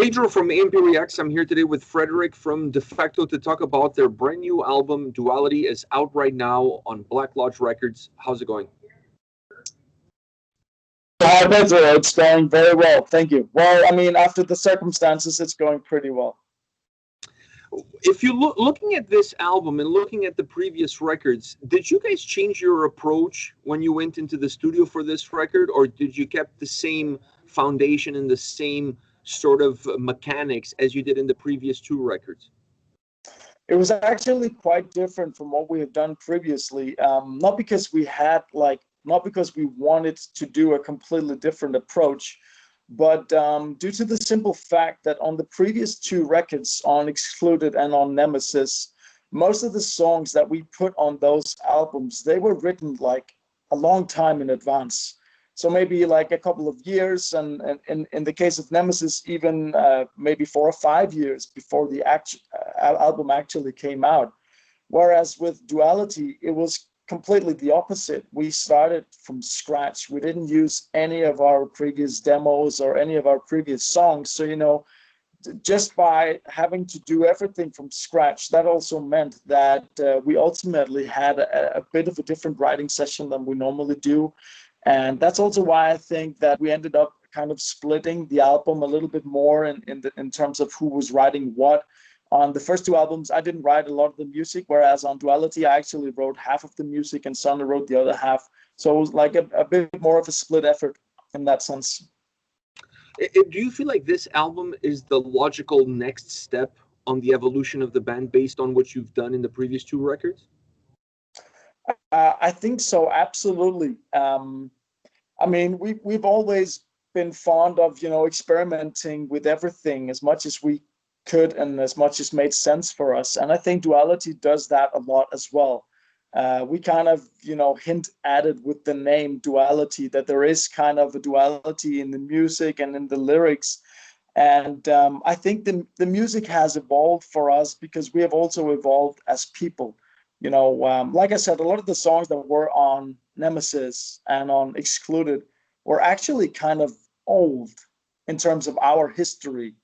Pedro from A&P-REACTS. I'm here today with Frederik from Defecto to talk about their brand new album, Duality, is out right now on Black Lodge Records. How's it going? Hi, Pedro. It's going very well. Thank you. Well, I mean, after the circumstances, it's going pretty well. If you looking at this album and looking at the previous records, did you guys change your approach when you went into the studio for this record, or did you kept the same foundation and the same sort of mechanics as you did in the previous two records? It was actually quite different from what we had done previously. Not because we wanted to do a completely different approach, but due to the simple fact that on the previous two records, on Excluded and on Nemesis, most of the songs that we put on those albums, they were written like a long time in advance. So maybe like a couple of years, and in the case of Nemesis, even maybe 4 or 5 years before the album actually came out. Whereas with Duality, it was completely the opposite. We started from scratch. We didn't use any of our previous demos or any of our previous songs. So, you know, just by having to do everything from scratch, that also meant that we ultimately had a bit of a different writing session than we normally do. And that's also why I think that we ended up kind of splitting the album a little bit more in terms of who was writing what. On the first two albums, I didn't write a lot of the music, whereas on Duality, I actually wrote half of the music and Sonny wrote the other half. So it was like a bit more of a split effort in that sense. Do you feel like this album is the logical next step on the evolution of the band based on what you've done in the previous two records? I think so, absolutely. I mean, we've always been fond of, you know, experimenting with everything as much as we could and as much as made sense for us. And I think Duality does that a lot as well. We kind of, you know, hint at it with the name Duality, that there is kind of a duality in the music and in the lyrics. And I think the music has evolved for us because we have also evolved as people. You know, like I said, a lot of the songs that were on Nemesis and on Excluded were actually kind of old in terms of our history.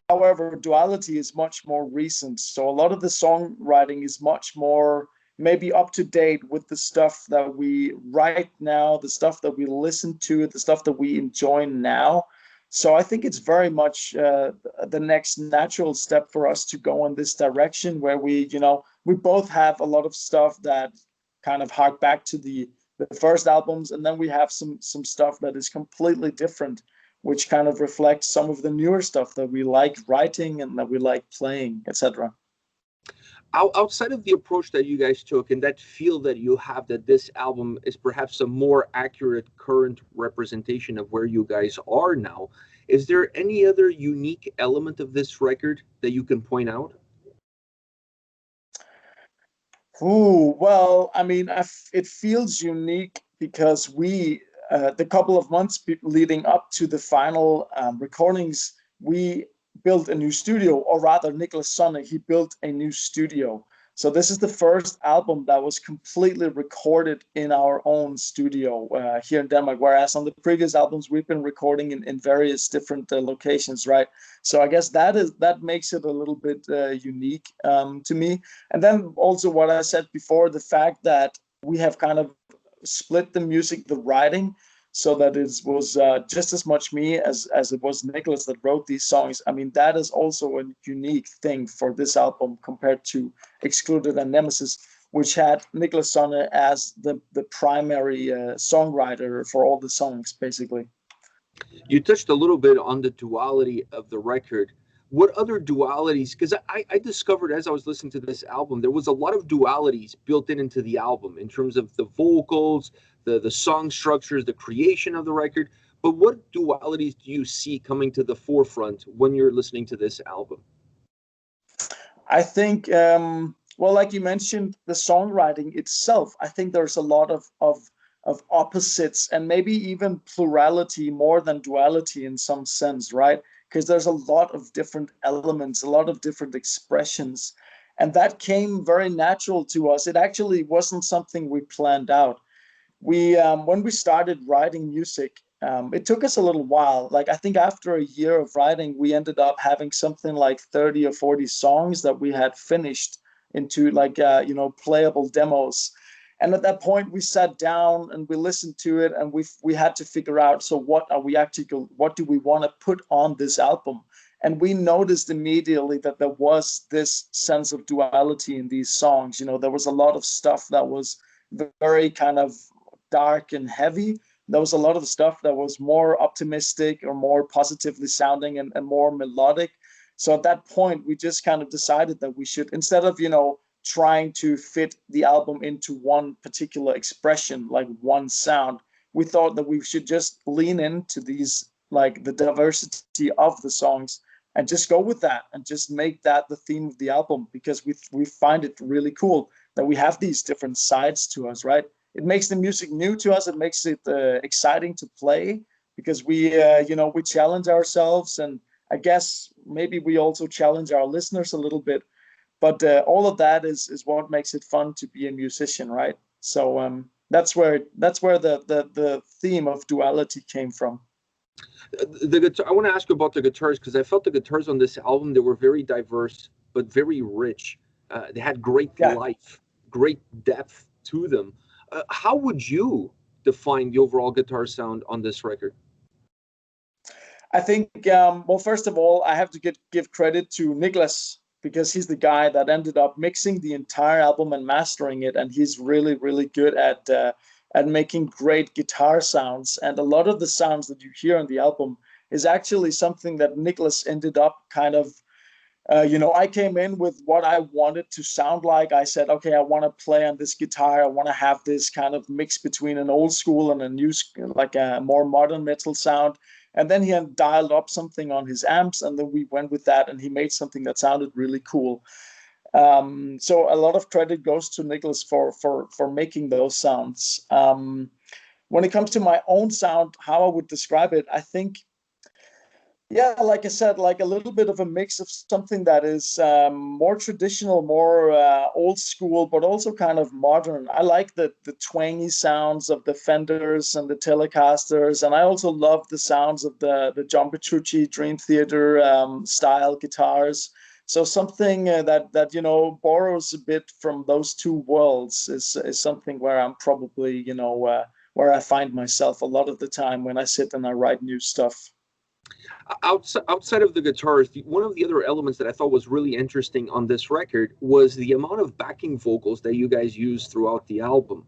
However, Duality is much more recent. So a lot of the songwriting is much more maybe up to date with the stuff that we write now, the stuff that we listen to, the stuff that we enjoy now. So I think it's very much the next natural step for us to go in this direction where we, you know, we both have a lot of stuff that kind of hark back to the first albums, and then we have some stuff that is completely different, which kind of reflects some of the newer stuff that we like writing and that we like playing, etc. Outside of the approach that you guys took and that feel that you have that this album is perhaps a more accurate current representation of where you guys are now, is there any other unique element of this record that you can point out? Ooh, well, I mean, it feels unique because we, the couple of months leading up to the final recordings, we built a new studio, or rather Niklas Sonne, he built a new studio. So this is the first album that was completely recorded in our own studio here in Denmark, whereas on the previous albums, we've been recording in various different locations, right? So I guess that makes it a little bit unique to me. And then also what I said before, the fact that we have kind of split the music, the writing, so that it was just as much me as it was Niklas that wrote these songs. I mean, that is also a unique thing for this album compared to Excluded and Nemesis, which had Niklas Sonne as the primary songwriter for all the songs, basically. You touched a little bit on the duality of the record. What other dualities? Because I discovered as I was listening to this album, there was a lot of dualities built into the album in terms of the vocals, the song structures, the creation of the record. But what dualities do you see coming to the forefront when you're listening to this album? I think, well, like you mentioned, the songwriting itself, I think there's a lot of opposites and maybe even plurality more than duality in some sense, right? Because there's a lot of different elements, a lot of different expressions. And that came very natural to us. It actually wasn't something we planned out. We, when we started writing music, It took us a little while. Like, I think after a year of writing, we ended up having something like 30 or 40 songs that we had finished into like, playable demos. And at that point, we sat down and we listened to it, and we had to figure out, so what do we want to put on this album? And we noticed immediately that there was this sense of duality in these songs. There was a lot of stuff that was very kind of dark and heavy. There was a lot of stuff that was more optimistic or more positively sounding and more melodic. So at that point, we just kind of decided that we should, instead of, trying to fit the album into one particular expression, like one sound, we thought that we should just lean into these, like the diversity of the songs, and just go with that and just make that the theme of the album, because we find it really cool that we have these different sides to us, right? It makes the music new to us. It makes it exciting to play, because we challenge ourselves, and I guess maybe we also challenge our listeners a little bit. But all of that is what makes it fun to be a musician, right? So that's where the theme of duality came from. The guitar. I want to ask you about the guitars, because I felt the guitars on this album, they were very diverse but very rich. They had great life, great depth to them. How would you define the overall guitar sound on this record? I think, well, first of all, I have to give credit to Niklas, because he's the guy that ended up mixing the entire album and mastering it, and he's really, really good at making great guitar sounds. And a lot of the sounds that you hear on the album is actually something that Niklas ended up kind of, I came in with what I wanted to sound like. I said, okay, I want to play on this guitar. I want to have this kind of mix between an old school and a new, like a more modern metal sound. And then he had dialed up something on his amps, and then we went with that, and he made something that sounded really cool. So a lot of credit goes to Niklas for making those sounds. When it comes to my own sound, how I would describe it, I think, yeah, like I said, like a little bit of a mix of something that is more traditional, more old school, but also kind of modern. I like the twangy sounds of the Fenders and the Telecasters, and I also love the sounds of the John Petrucci Dream Theater style guitars. So something that borrows a bit from those two worlds is something where I'm probably where I find myself a lot of the time when I sit and I write new stuff. Outside of the guitars, one of the other elements that I thought was really interesting on this record was the amount of backing vocals that you guys used throughout the album.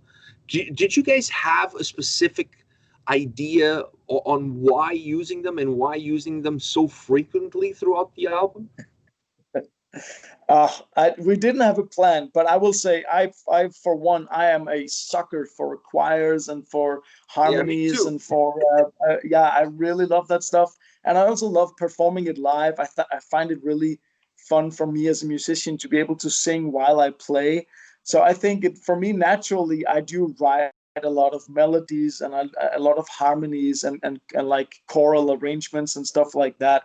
Did you guys have a specific idea on why using them and why using them so frequently throughout the album? We didn't have a plan, but I will say, I for one, I am a sucker for choirs and for harmonies, and for I really love that stuff, and I also love performing it live. I find it really fun for me as a musician to be able to sing while I play. So I think for me, naturally, I do write a lot of melodies and a lot of harmonies and like choral arrangements and stuff like that.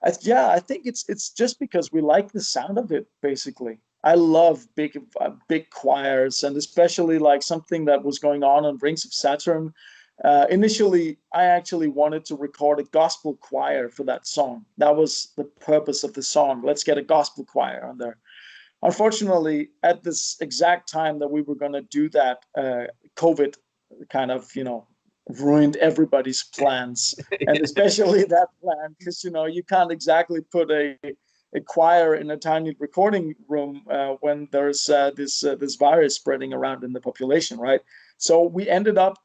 I think it's just because we like the sound of it. Basically, I love big choirs, and especially like something that was going on Rings of Saturn. Initially, I actually wanted to record a gospel choir for that song. That was the purpose of the song. Let's get a gospel choir on there. Unfortunately, at this exact time that we were going to do that, COVID kind of, ruined everybody's plans, and especially that plan, because you can't exactly put a choir in a tiny recording room when there's this virus spreading around in the population, right? So we ended up,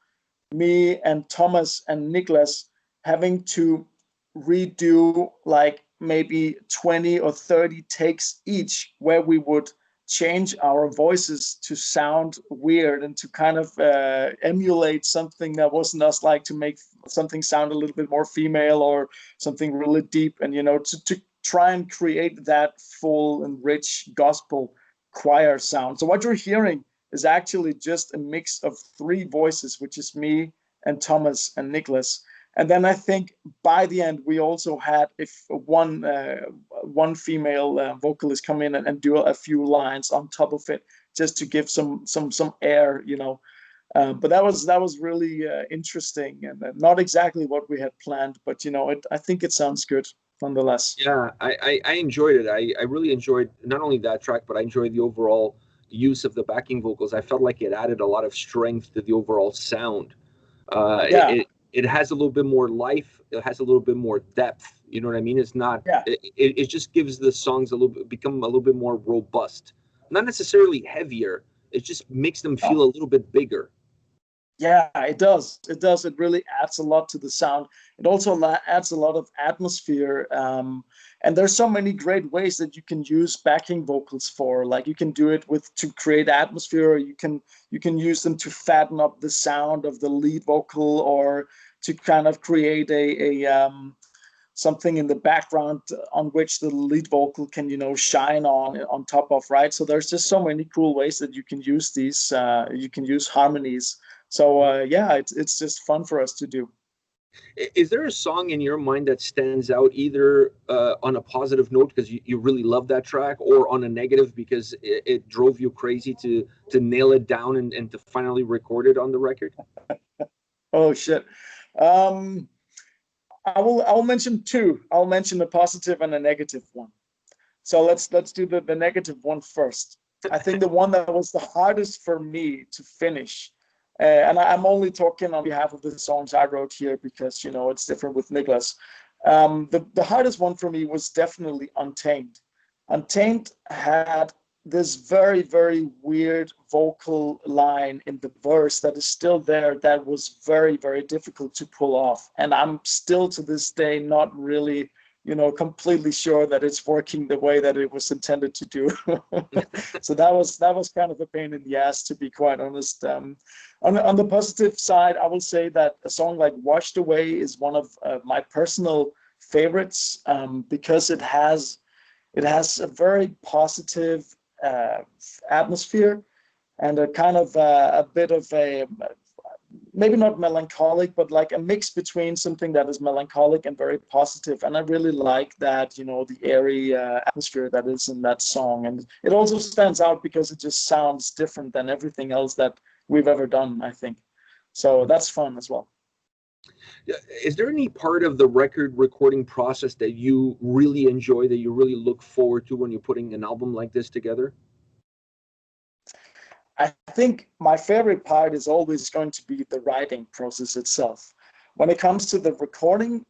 me and Thomas and Niklas, having to redo like maybe 20 or 30 takes each, where we would change our voices to sound weird and to kind of emulate something that wasn't us, like to make something sound a little bit more female or something really deep, and to try and create that full and rich gospel choir sound. So what you're hearing is actually just a mix of three voices, which is me and Thomas and Niklas. And then I think by the end, we also had one female vocalist come in and do a few lines on top of it, just to give some air, But that was really interesting, and not exactly what we had planned, but I think it sounds good nonetheless. Yeah, I enjoyed it. I really enjoyed not only that track, but I enjoyed the overall use of the backing vocals. I felt like it added a lot of strength to the overall sound. Yeah, It has a little bit more life. It has a little bit more depth. You know what I mean? It's not. yeah. It just gives the songs a little bit become a little bit more robust. Not necessarily heavier. It just makes them feel Oh, a little bit bigger. yeah, it does. It does. It really adds a lot to the sound. It also adds a lot of atmosphere. And there's so many great ways that you can use backing vocals for. Like you can do it with to create atmosphere. Or you can use them to fatten up the sound of the lead vocal, or to kind of create a something in the background on which the lead vocal can shine on top of, right? So there's just so many cool ways that you can use these. You can use harmonies. So yeah, it's just fun for us to do. Is there a song in your mind that stands out either on a positive note because you really love that track, or on a negative because it drove you crazy to nail it down and to finally record it on the record? Oh shit. um I'll mention two. I'll mention a positive and a negative one. So let's do the negative one first. I think the one that was the hardest for me to finish, and I'm only talking on behalf of the songs I wrote here because it's different with Niklas. The hardest one for me was definitely Untamed. Untamed had this very, very weird vocal line in the verse that is still there that was very, very difficult to pull off. And I'm still to this day not really, completely sure that it's working the way that it was intended to do. So that was kind of a pain in the ass, to be quite honest. On the positive side, I will say that a song like Washed Away is one of my personal favorites, because it has a very positive uh, atmosphere, and a kind of a bit of a, maybe not melancholic, but like a mix between something that is melancholic and very positive. And I really like that, the airy atmosphere that is in that song. And it also stands out because it just sounds different than everything else that we've ever done, I think. So that's fun as well. Is there any part of the record recording process that you really enjoy, that you really look forward to when you're putting an album like this together? I think my favorite part is always going to be the writing process itself. When it comes to the recording,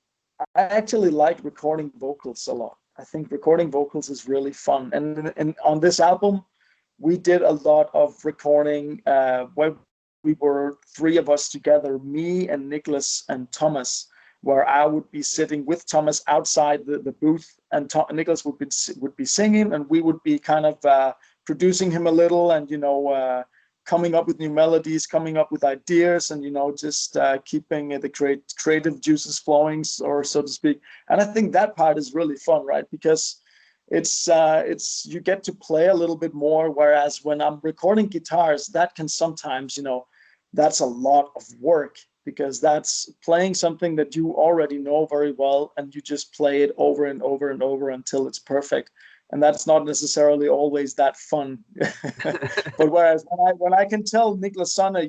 I actually like recording vocals a lot. I think recording vocals is really fun. And on this album, we did a lot of recording where we were three of us together, me and Niklas and Thomas, where I would be sitting with Thomas outside the booth, and Niklas would be singing, and we would be kind of producing him a little, and coming up with new melodies, coming up with ideas, and just keeping the creative juices flowing, or so to speak. And I think that part is really fun, right? Because it's you get to play a little bit more, whereas when I'm recording guitars, that can sometimes, that's a lot of work, because that's playing something that you already know very well, and you just play it over and over and over until it's perfect. And that's not necessarily always that fun. But whereas when I can tell Niklas Sonne,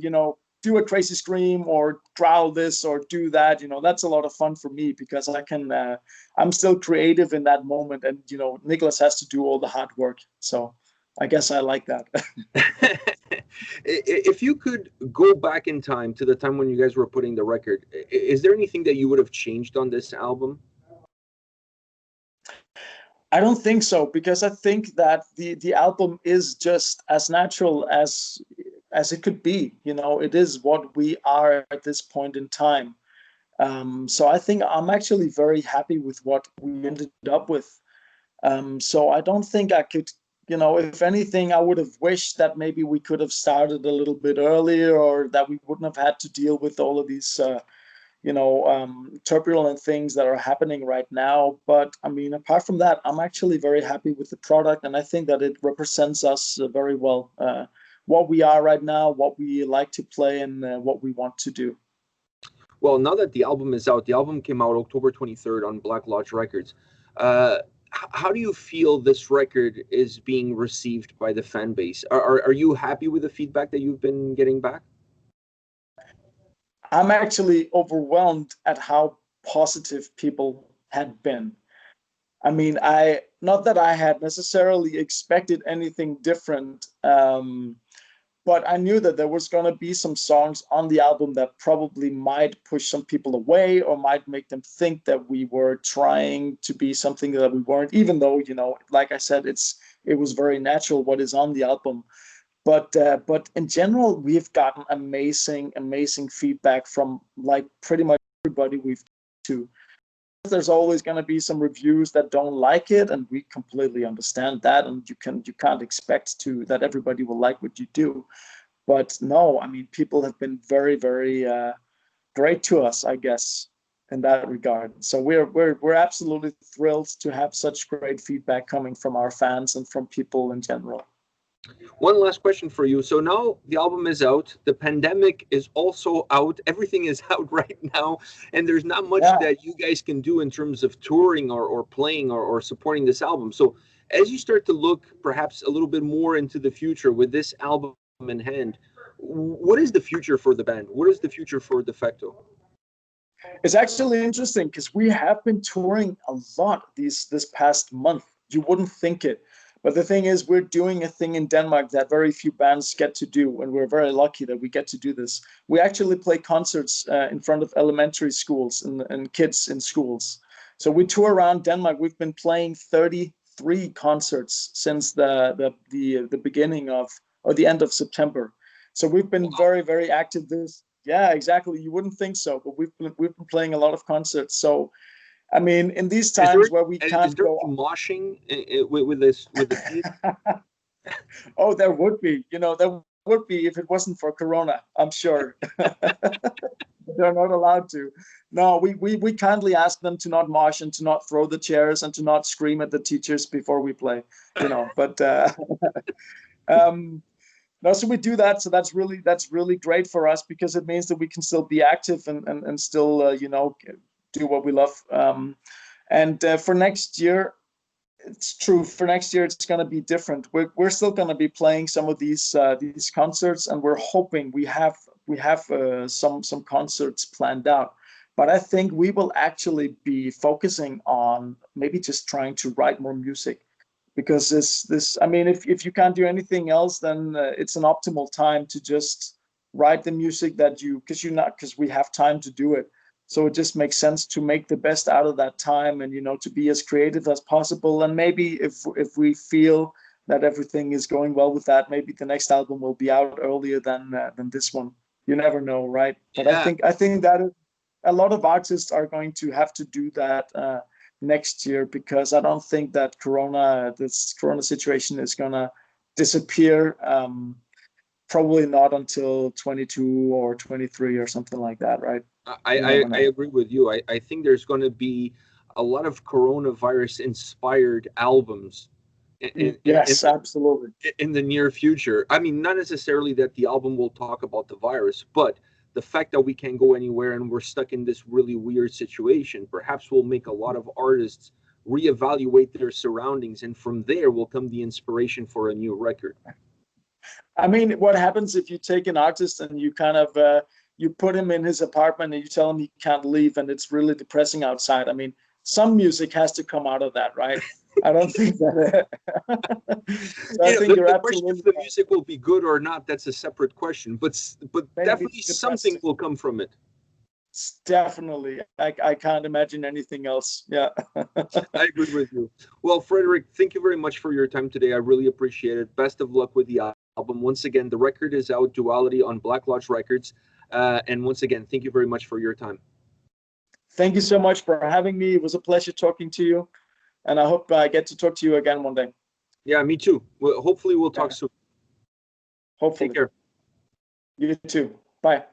do a crazy scream or growl this or do that, that's a lot of fun for me, because I'm still creative in that moment, and Niklas has to do all the hard work. So I guess I like that. If you could go back in time to the time when you guys were putting the record, is there anything that you would have changed on this album? I don't think so, because I think that the album is just as natural as it could be. It is what we are at this point in time. So I think I'm actually very happy with what we ended up with. So I don't think I could, if anything, I would have wished that maybe we could have started a little bit earlier, or that we wouldn't have had to deal with all of these turbulent things that are happening right now. But I mean, apart from that, I'm actually very happy with the product, and I think that it represents us very well. What we are right now, what we like to play, and what we want to do. Well, now that the album is out, the album came out October 23rd on Black Lodge Records. Uh, how do you feel this record is being received by the fan base? Are you happy with the feedback that you've been getting back? I'm actually overwhelmed at how positive people had been. I mean, not that I had necessarily expected anything different, but I knew that there was going to be some songs on the album that probably might push some people away or might make them think that we were trying to be something that we weren't, even though, like I said, it was very natural what is on the album. But in general, we've gotten amazing feedback from like pretty much everybody we've talked to. There's always going to be some reviews that don't like it, and we completely understand that, and you can't expect that everybody will like what you do. But no, I mean, people have been very great to us, I guess, in that regard. So we're absolutely thrilled to have such great feedback coming from our fans and from people in general. One last question for you. So now the album is out. The pandemic is also out. Everything is out right now. And there's not much that you guys can do in terms of touring or playing or supporting this album. So as you start to look perhaps a little bit more into the future with this album in hand, what is the future for the band? What is the future for Defecto? It's actually interesting because we have been touring a lot this past month. You wouldn't think it. But the thing is, we're doing a thing in Denmark that very few bands get to do, and we're very lucky that we get to do this. We actually play concerts in front of elementary schools and kids in schools. So we tour around Denmark. We've been playing 33 concerts since the beginning of, or the end of September. So we've been very active. Yeah, exactly. You wouldn't think so, but we've been playing a lot of concerts. So I mean, in these times where we can't go moshing with the kids. Oh, there would be. There would be if it wasn't for Corona, I'm sure. They're not allowed to. No, we kindly ask them to not mosh and to not throw the chairs and to not scream at the teachers before we play. But no, so we do that. So that's really great for us because it means that we can still be active and still do what we love. And for next year, it's true. For next year, it's going to be different. We're still going to be playing some of these concerts, and we're hoping we have some concerts planned out. But I think we will actually be focusing on maybe just trying to write more music, because this I mean, if you can't do anything else, then it's an optimal time to just write the music because we have time to do it. So it just makes sense to make the best out of that time and, to be as creative as possible. And maybe if we feel that everything is going well with that, maybe the next album will be out earlier than this one. You never know, right? But yeah. I think that a lot of artists are going to have to do that next year, because I don't think that this Corona situation is going to disappear. Probably not until 22 or 23 or something like that, right? I agree with you. I think there's going to be a lot of coronavirus-inspired albums. Yes, absolutely. In the near future. I mean, not necessarily that the album will talk about the virus, but the fact that we can't go anywhere and we're stuck in this really weird situation perhaps will make a lot of artists reevaluate their surroundings, and from there will come the inspiration for a new record. I mean, what happens if you take an artist and you kind of you put him in his apartment and you tell him he can't leave and it's really depressing outside? I mean, some music has to come out of that, right? I don't think that. So I think you're absolutely. If the music will be good or not, that's a separate question. But definitely something will come from it. Definitely. I can't imagine anything else. Yeah. I agree with you. Well, Frederik, thank you very much for your time today. I really appreciate it. Best of luck with the album. Once again, the record is out, Duality, on Black Lodge Records. And once again, thank you very much for your time. Thank you so much for having me. It was a pleasure talking to you. And I hope I get to talk to you again one day. Yeah, me too. Well, hopefully we'll talk soon. Hopefully. Take care. You too. Bye.